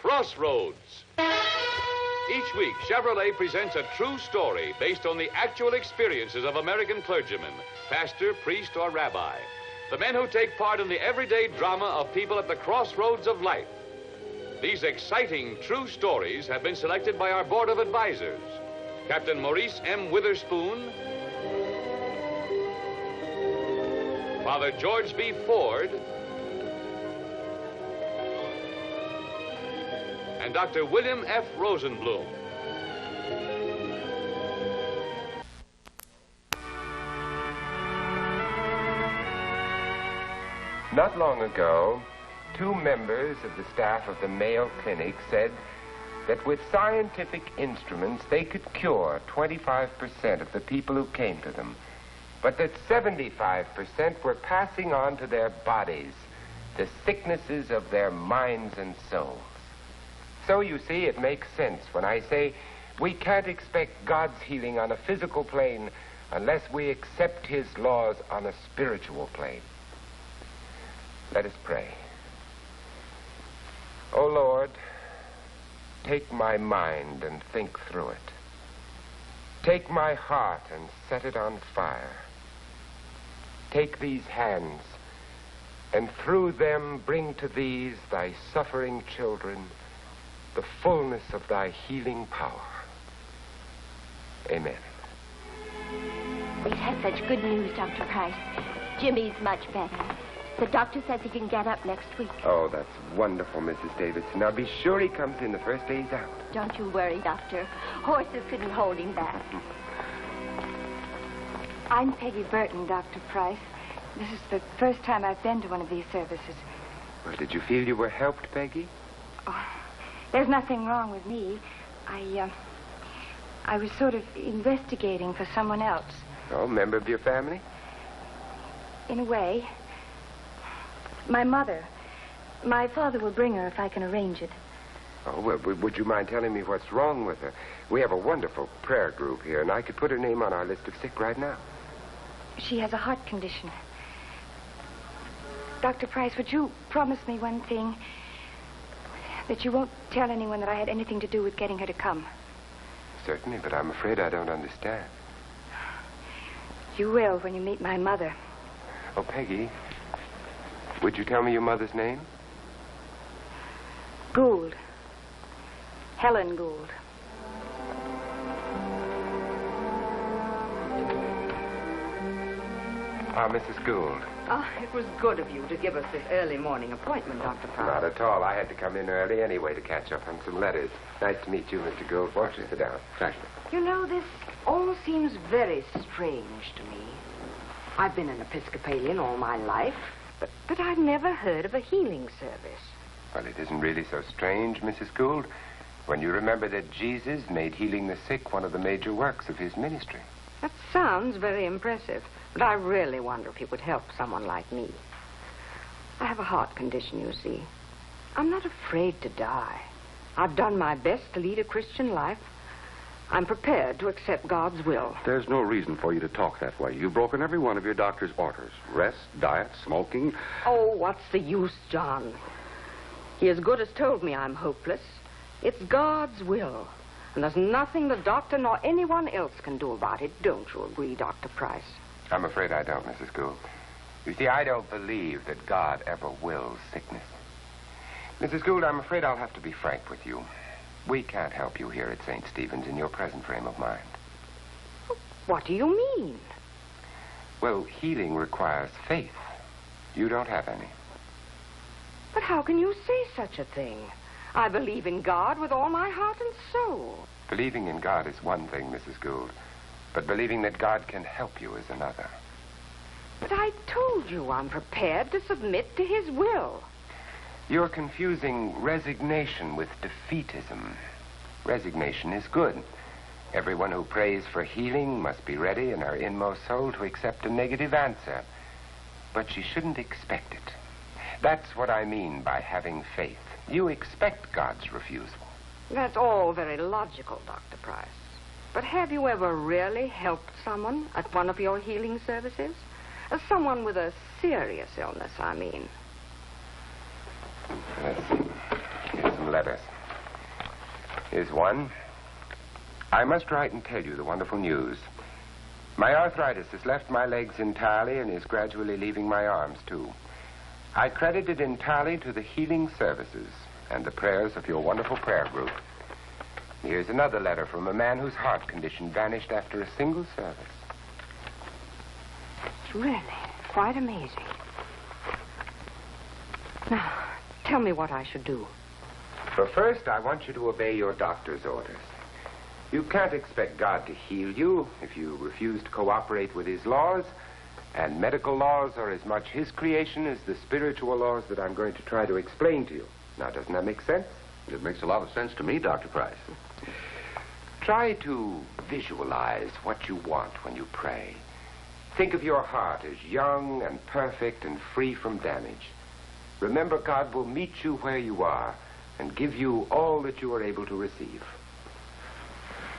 Crossroads. Each week, Chevrolet presents a true story based on the actual experiences of American clergymen, pastor, priest, or rabbi. The men who take part in the everyday drama of people at the crossroads of life. These exciting true stories have been selected by our board of advisors. Captain Maurice M. Witherspoon, Father George B. Ford, and Dr. William F. Rosenblum. Not long ago, 2 members of the staff of the Mayo Clinic said that with scientific instruments they could cure 25% of the people who came to them, but that 75% were passing on to their bodies the sicknesses of their minds and souls. So you see, it makes sense when I say we can't expect God's healing on a physical plane unless we accept his laws on a spiritual plane. Let us pray. O Lord, take my mind and think through it. Take my heart and set it on fire. Take these hands and through them bring to these, thy suffering children, the fullness of thy healing power. Amen. We've had such good news, Dr. Price. Jimmy's much better. The doctor says he can get up next week. Oh, that's wonderful, Mrs. Davidson. Now, be sure he comes in the first day he's out. Don't you worry, Doctor. Horses couldn't hold him back. I'm Peggy Burton, Dr. Price. This is the first time I've been to one of these services. Well, did you feel you were helped, Peggy? Oh, there's nothing wrong with me. I was sort of investigating for someone else. Oh, member of your family? In a way. My mother. My father will bring her if I can arrange it. Oh, well, would you mind telling me what's wrong with her? We have a wonderful prayer group here, and I could put her name on our list of sick right now. She has a heart condition. Dr. Price, would you promise me one thing? That you won't tell anyone that I had anything to do with getting her to come. Certainly, but I'm afraid I don't understand. You will when you meet my mother. Oh, Peggy, would you tell me your mother's name? Gould. Helen Gould. Mrs. Gould. Oh, it was good of you to give us this early morning appointment, Dr. Price. Not at all. I had to come in early anyway to catch up on some letters. Nice to meet you, Mr. Gould. Why don't you sit down? Thank you. You know, this all seems very strange to me. I've been an Episcopalian all my life, but I've never heard of a healing service. Well, it isn't really so strange, Mrs. Gould, when you remember that Jesus made healing the sick one of the major works of his ministry. That sounds very impressive, but I really wonder if he would help someone like me. I have a heart condition, you see. I'm not afraid to die. I've done my best to lead a Christian life. I'm prepared to accept God's will. There's no reason for you to talk that way. You've broken every one of your doctor's orders. Rest, diet, smoking. Oh, what's the use, John? He as good as told me I'm hopeless. It's God's will. And there's nothing the doctor nor anyone else can do about it. Don't you agree, Dr. Price? I'm afraid I don't, Mrs. Gould. You see, I don't believe that God ever wills sickness. Mrs. Gould, I'm afraid I'll have to be frank with you. We can't help you here at St. Stephen's in your present frame of mind. What do you mean? Well, healing requires faith. You don't have any. But how can you say such a thing? I believe in God with all my heart and soul. Believing in God is one thing, Mrs. Gould. But believing that God can help you is another. But I told you I'm prepared to submit to his will. You're confusing resignation with defeatism. Resignation is good. Everyone who prays for healing must be ready in her inmost soul to accept a negative answer. But she shouldn't expect it. That's what I mean by having faith. You expect God's refusal. That's all very logical, Dr. Price. But have you ever really helped someone at one of your healing services? Someone with a serious illness, I mean. Let's see. Here's some letters. Here's one. I must write and tell you the wonderful news. My arthritis has left my legs entirely and is gradually leaving my arms, too. I credit it entirely to the healing services and the prayers of your wonderful prayer group. Here's another letter from a man whose heart condition vanished after a single service. It's really quite amazing. Now, tell me what I should do. But first, I want you to obey your doctor's orders. You can't expect God to heal you if you refuse to cooperate with his laws, and medical laws are as much his creation as the spiritual laws that I'm going to try to explain to you. Now, doesn't that make sense? It makes a lot of sense to me, Dr. Price. Try to visualize what you want when you pray. Think of your heart as young and perfect and free from damage. Remember, God will meet you where you are and give you all that you are able to receive.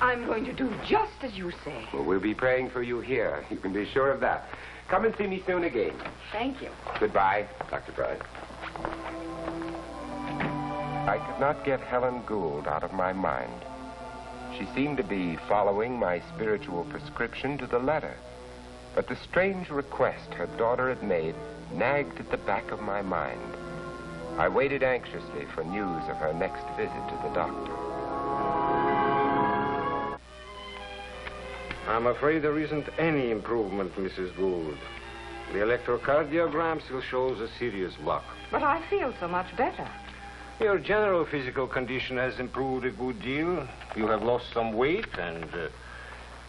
I'm going to do just as you say. Well, we'll be praying for you here. You can be sure of that. Come and see me soon again. Thank you. Goodbye, Dr. Price. I could not get Helen Gould out of my mind. She seemed to be following my spiritual prescription to the letter. But the strange request her daughter had made nagged at the back of my mind. I waited anxiously for news of her next visit to the doctor. I'm afraid there isn't any improvement, Mrs. Gould. The electrocardiogram still shows a serious block. But I feel so much better. Your general physical condition has improved a good deal. You have lost some weight, and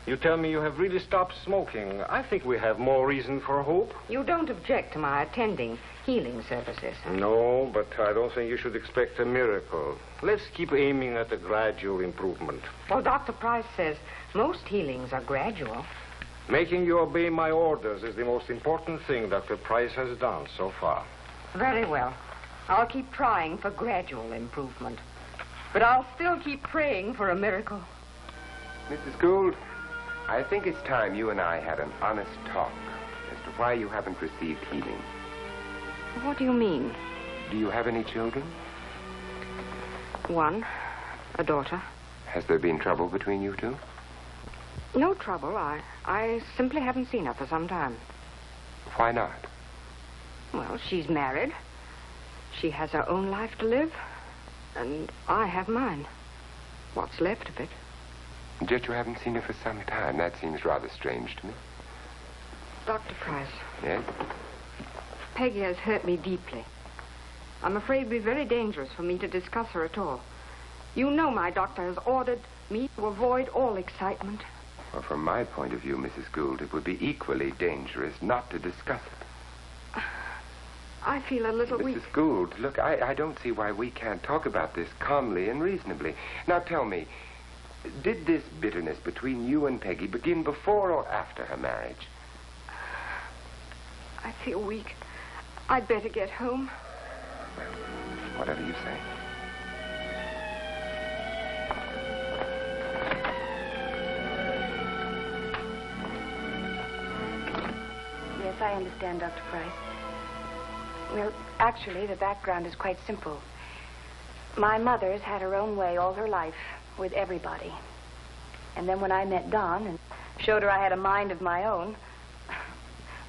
you tell me you have really stopped smoking. I think we have more reason for hope. You don't object to my attending healing services? No, but I don't think you should expect a miracle. Let's keep aiming at a gradual improvement. Well, Dr. Price says most healings are gradual. Making you obey my orders is the most important thing Dr. Price has done so far. Very well. I'll keep trying for gradual improvement. But I'll still keep praying for a miracle. Mrs. Gould, I think it's time you and I had an honest talk as to why you haven't received healing. What do you mean? Do you have any children? One. A daughter. Has there been trouble between you two? No trouble. I simply haven't seen her for some time. Why not? Well, she's married. She has her own life to live. And I have mine. What's left of it. And yet you haven't seen her for some time. That seems rather strange to me. Dr. Price. Yes? Peggy has hurt me deeply. I'm afraid it'd be very dangerous for me to discuss her at all. You know my doctor has ordered me to avoid all excitement. Well, from my point of view, Mrs. Gould, it would be equally dangerous not to discuss it. I feel a little weak. Mrs. Gould, look, I don't see why we can't talk about this calmly and reasonably. Now, tell me, did this bitterness between you and Peggy begin before or after her marriage? I feel weak. I'd better get home. Well, whatever you say. Yes, I understand, Dr. Price. Well, actually, the background is quite simple. My mother's had her own way all her life with everybody. And then when I met Don and showed her I had a mind of my own,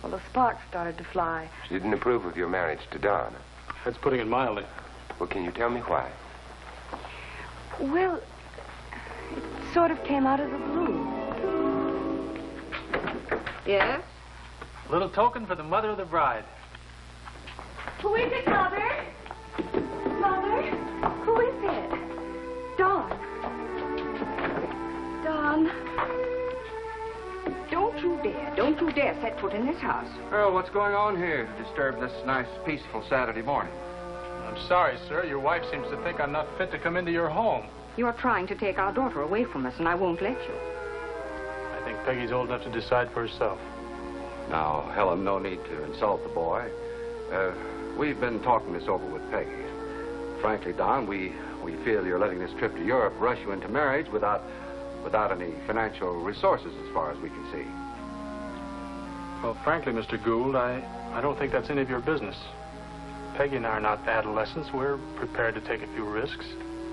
well, the sparks started to fly. She didn't approve of your marriage to Don. That's putting it mildly. Well, can you tell me why? Well, it sort of came out of the blue. Yes? A little token for the mother of the bride. Who is it, Mother? Mother? Who is it? Don. Don. Don't you dare set foot in this house. Earl, what's going on here to disturb this nice, peaceful Saturday morning? I'm sorry, sir. Your wife seems to think I'm not fit to come into your home. You're trying to take our daughter away from us, and I won't let you. I think Peggy's old enough to decide for herself. Now, Helen, no need to insult the boy. We've been talking this over with Peggy. Frankly, Don, we feel you're letting this trip to Europe rush you into marriage without any financial resources as far as we can see. Well, frankly, Mr. Gould, I don't think that's any of your business. Peggy and I are not adolescents. We're prepared to take a few risks.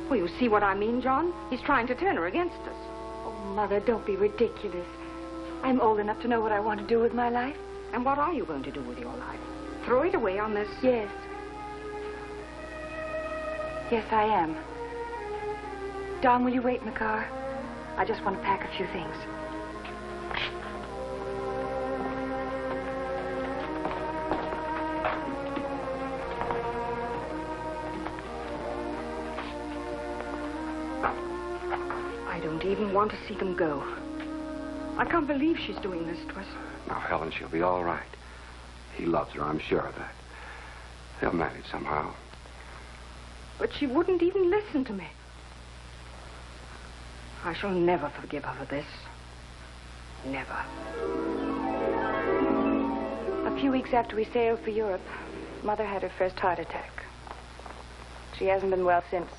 Well, you see what I mean, John? He's trying to turn her against us. Oh, Mother, don't be ridiculous. I'm old enough to know what I want to do with my life. And what are you going to do with your life? Throw it away on this? Yes. Yes, I am. Don, will you wait in the car? I just want to pack a few things. I don't even want to see them go. I can't believe she's doing this to us. Now, Helen, she'll be all right. He loves her, I'm sure of that. They'll manage somehow. But she wouldn't even listen to me. I shall never forgive her for this. Never. A few weeks after we sailed for Europe, Mother had her first heart attack. She hasn't been well since.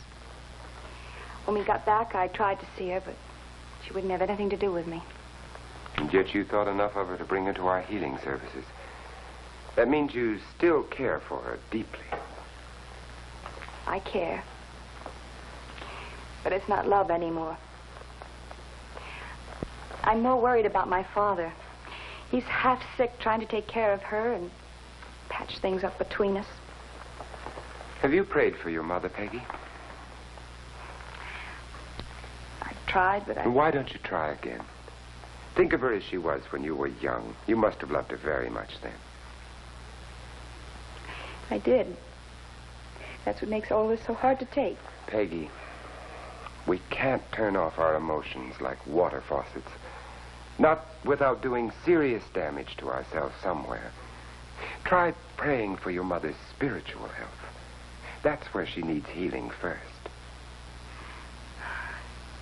When we got back, I tried to see her, but she wouldn't have anything to do with me. And yet you thought enough of her to bring her to our healing services. That means you still care for her deeply. I care. But it's not love anymore. I'm more worried about my father. He's half sick trying to take care of her and patch things up between us. Have you prayed for your mother, Peggy? I've tried, but Why don't you try again? Think of her as she was when you were young. You must have loved her very much then. I did. That's what makes all this so hard to take. Peggy, we can't turn off our emotions like water faucets. Not without doing serious damage to ourselves somewhere. Try praying for your mother's spiritual health. That's where she needs healing first.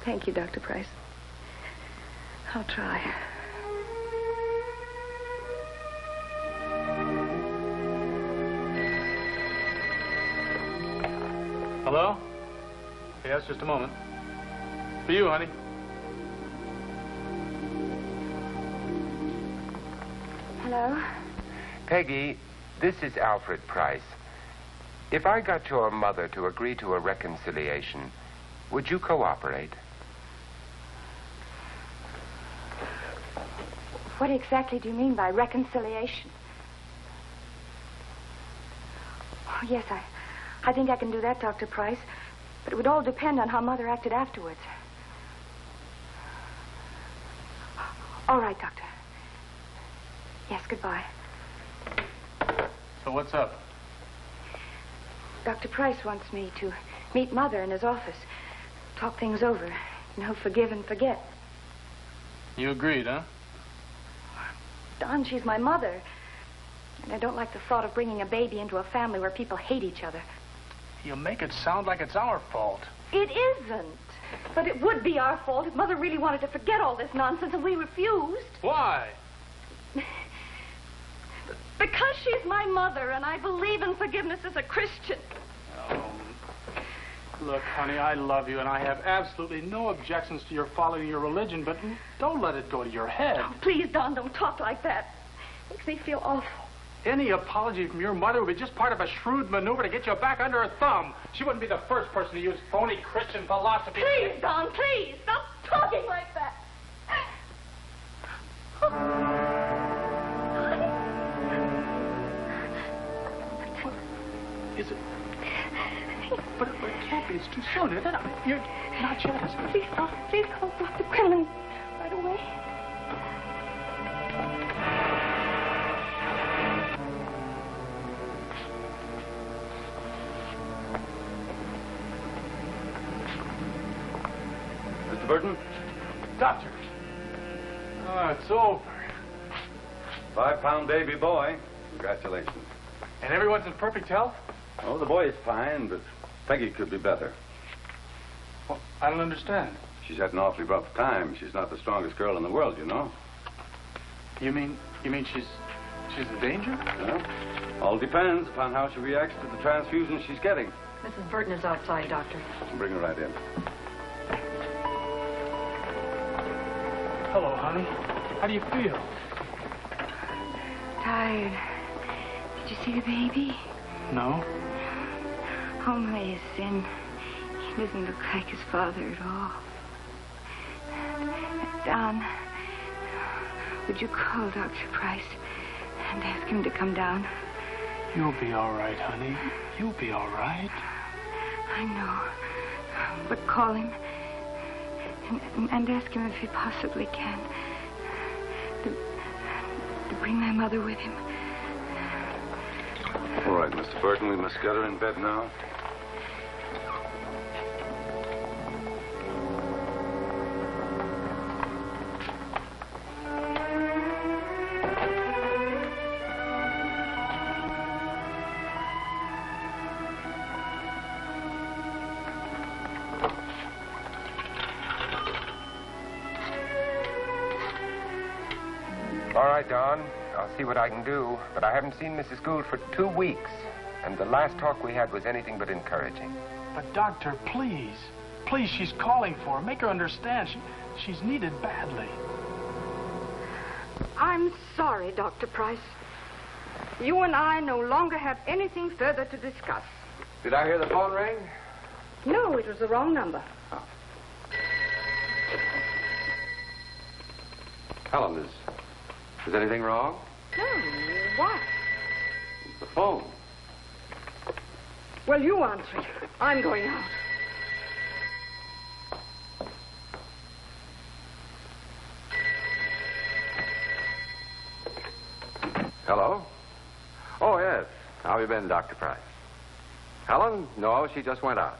Thank you, Dr. Price. I'll try. Hello? Yes, just a moment. For you, honey. Hello? Peggy, this is Alfred Price. If I got your mother to agree to a reconciliation, would you cooperate? What exactly do you mean by reconciliation? Oh, yes, I think I can do that, Dr. Price. But it would all depend on how Mother acted afterwards. All right, Doctor. Yes, goodbye. So what's up? Dr. Price wants me to meet Mother in his office. Talk things over. You know, forgive and forget. You agreed, huh? Don, she's my mother. And I don't like the thought of bringing a baby into a family where people hate each other. You make it sound like it's our fault. It isn't. But it would be our fault if Mother really wanted to forget all this nonsense and we refused. Why? Because she's my mother and I believe in forgiveness as a Christian. Look, honey, I love you and I have absolutely no objections to your following your religion, but don't let it go to your head. Oh, please, Don, don't talk like that. Makes me feel awful. Any apology from your mother would be just part of a shrewd maneuver to get you back under her thumb. She wouldn't be the first person to use phony Christian philosophy. Please, Don, please, stop talking like that. Is it? But it can't be. It's too soon. You're not jealous. Please call Dr. Quinlan right away. Mr. Burton? Doctor. Oh, it's over. 5-pound baby boy. Congratulations. And everyone's in perfect health? Oh, the boy is fine, but Peggy could be better. Well, I don't understand. She's had an awfully rough time. She's not the strongest girl in the world, you know. You mean she's in danger? Well, all depends upon how she reacts to the transfusion she's getting. Mrs. Burton is outside, Doctor. Bring her right in. Hello, honey. How do you feel? Tired. Did you see the baby? No. Hombre is in doesn't look like his father at all. Don, would you call Dr. Price and ask him to come down? You'll be all right, honey. You'll be all right. I know. But call him and ask him if he possibly can to bring my mother with him. All right, Mr. Burton, we must get her in bed now. All right, Don. I'll see what I can do. But I haven't seen Mrs. Gould for 2 weeks. And the last talk we had was anything but encouraging. But, Doctor, please. Please, she's calling for her. Make her understand. She's needed badly. I'm sorry, Dr. Price. You and I no longer have anything further to discuss. Did I hear the phone ring? No, it was the wrong number. Oh. Helen, is anything wrong? No, what? The phone. Well, you answer it. I'm going out. Hello? Oh, yes. How have you been, Dr. Price? Helen? No, she just went out.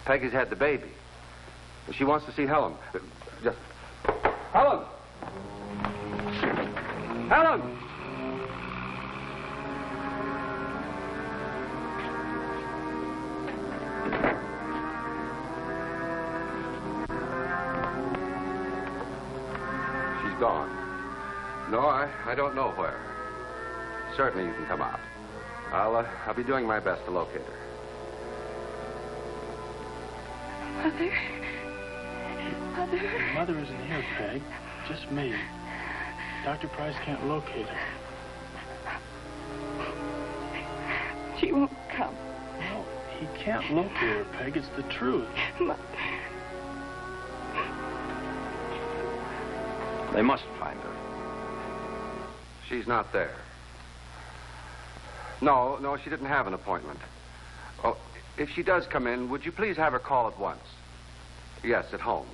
Peggy's had the baby. She wants to see Helen. Just... Helen! Helen! She's gone. No, I don't know where. Certainly you can come out. I'll be doing my best to locate her. Mother? Mother? Mother isn't here, Peg. Just me. Dr. Price can't locate her. She won't come. No, he can't locate her, Peg. It's the truth. Mother. They must find her. She's not there. No, she didn't have an appointment. Oh, if she does come in, would you please have her call at once? Yes, at home.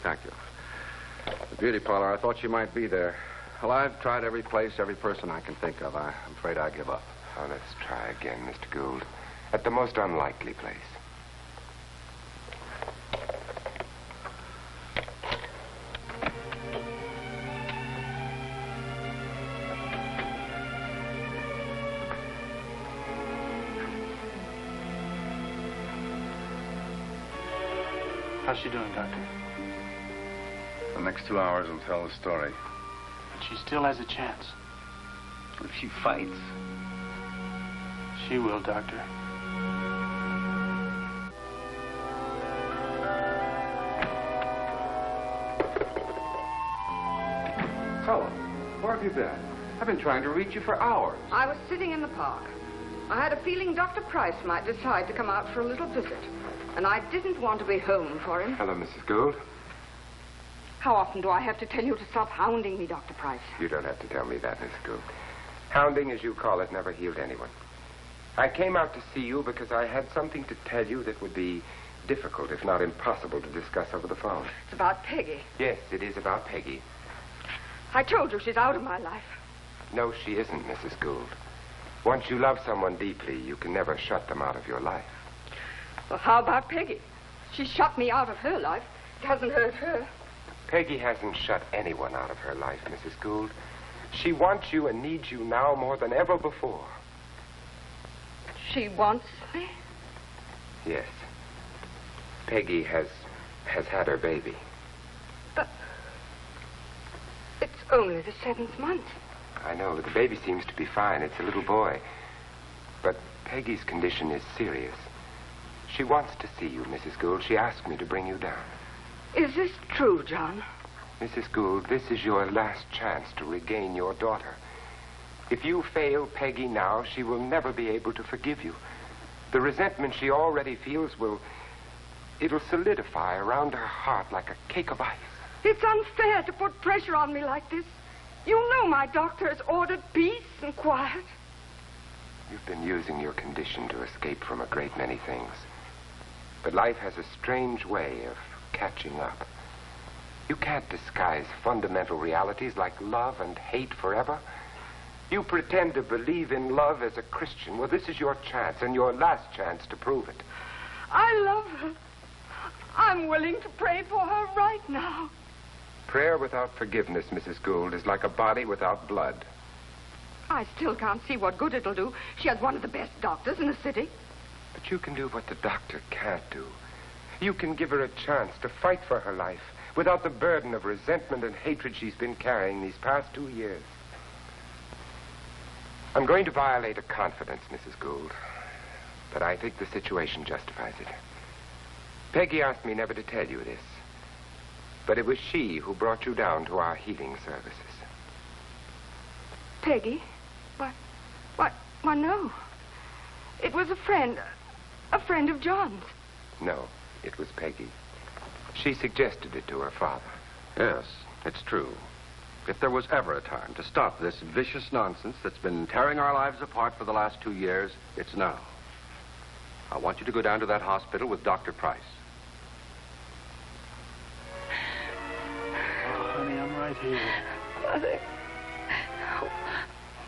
Thank you. The beauty parlor, I thought she might be there. Well, I've tried every place, every person I can think of. I'm afraid I give up. Oh, let's try again, Mr. Gould. At the most unlikely place. How's she doing, Doctor? The next 2 hours will tell the story. But she still has a chance. If she fights. She will, Doctor. Helen, where have you been? I've been trying to reach you for hours. I was sitting in the park. I had a feeling Dr. Price might decide to come out for a little visit. And I didn't want to be home for him. Hello, Mrs. Gould. How often do I have to tell you to stop hounding me, Dr. Price? You don't have to tell me that, Miss Gould. Hounding, as you call it, never healed anyone. I came out to see you because I had something to tell you that would be difficult, if not impossible, to discuss over the phone. It's about Peggy. Yes, it is about Peggy. I told you she's out of my life. No, she isn't, Mrs. Gould. Once you love someone deeply, you can never shut them out of your life. Well, how about Peggy? She shut me out of her life. It hasn't hurt her. Peggy hasn't shut anyone out of her life, Mrs. Gould. She wants you and needs you now more than ever before. She wants me? Yes. Peggy has had her baby. But it's only the 7th month. I know. The baby seems to be fine. It's a little boy. But Peggy's condition is serious. She wants to see you, Mrs. Gould. She asked me to bring you down. Is this true, John? Mrs. Gould, this is your last chance to regain your daughter. If you fail Peggy now, she will never be able to forgive you. The resentment she already feels it'll solidify around her heart like a cake of ice. It's unfair to put pressure on me like this. You know my doctor has ordered peace and quiet. You've been using your condition to escape from a great many things. But life has a strange way of catching up. You can't disguise fundamental realities like love and hate forever. You pretend to believe in love as a Christian. Well, this is your chance, and your last chance to prove it. I love her. I'm willing to pray for her right now. Prayer without forgiveness, Mrs. Gould, is like a body without blood. I still can't see what good it'll do. She has one of the best doctors in the city. But you can do what the doctor can't do. You can give her a chance to fight for her life without the burden of resentment and hatred she's been carrying these past 2 years. I'm going to violate a confidence, Mrs. Gould, but I think the situation justifies it. Peggy asked me never to tell you this, but it was she who brought you down to our healing services. Peggy? Why, no. It was a friend of John's. No, it was Peggy. She suggested it to her father. Yes, it's true. If there was ever a time to stop this vicious nonsense that's been tearing our lives apart for the last 2 years, it's now. I want you to go down to that hospital with Dr. Price. Oh, honey, I'm right here. Mother,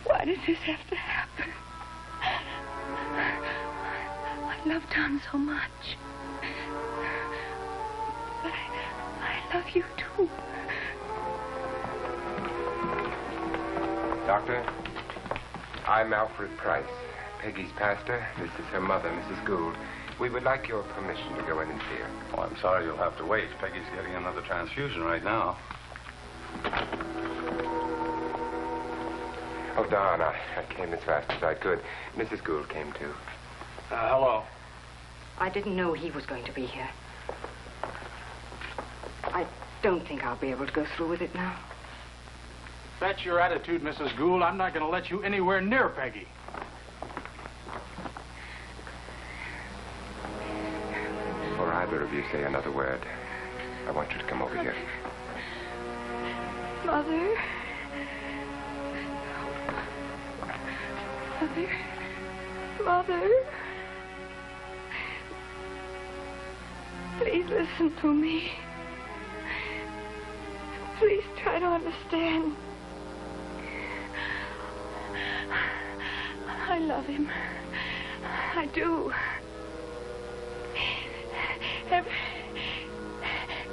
why did this have to happen? I love Tom so much. But I love you too. Doctor, I'm Alfred Price, Peggy's pastor. This is her mother, Mrs. Gould. We would like your permission to go in and see her. Oh, I'm sorry you'll have to wait. Peggy's getting another transfusion right now. Oh, Don, I came as fast as I could. Mrs. Gould came too. Hello. I didn't know he was going to be here. I don't think I'll be able to go through with it now. If that's your attitude, Mrs. Gould, I'm not going to let you anywhere near Peggy. Before either of you say another word, I want you to come over here. Mother. Mother. Mother. Please listen to me. Please try to understand. I love him. I do.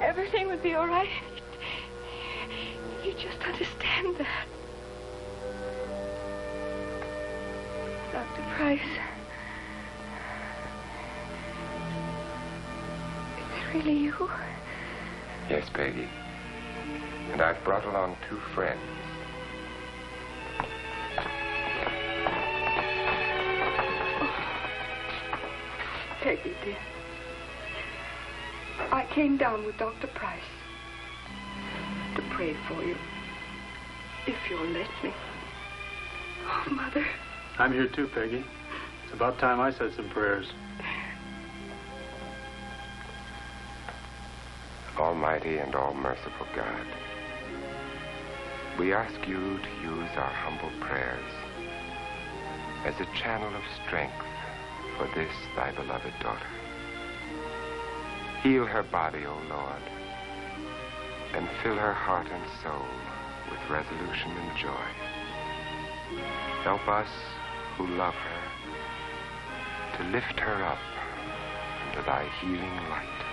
Everything would be all right if you just understand that. Dr. Price. Is that really you? Yes, Peggy. And I've brought along 2 friends. Peggy, dear. I came down with Dr. Price to pray for you, if you'll let me. Oh, Mother. I'm here too, Peggy. It's about time I said some prayers. Almighty and all-merciful God, we ask you to use our humble prayers as a channel of strength for this, thy beloved daughter. Heal her body, O Lord, and fill her heart and soul with resolution and joy. Help us who love her to lift her up into thy healing light.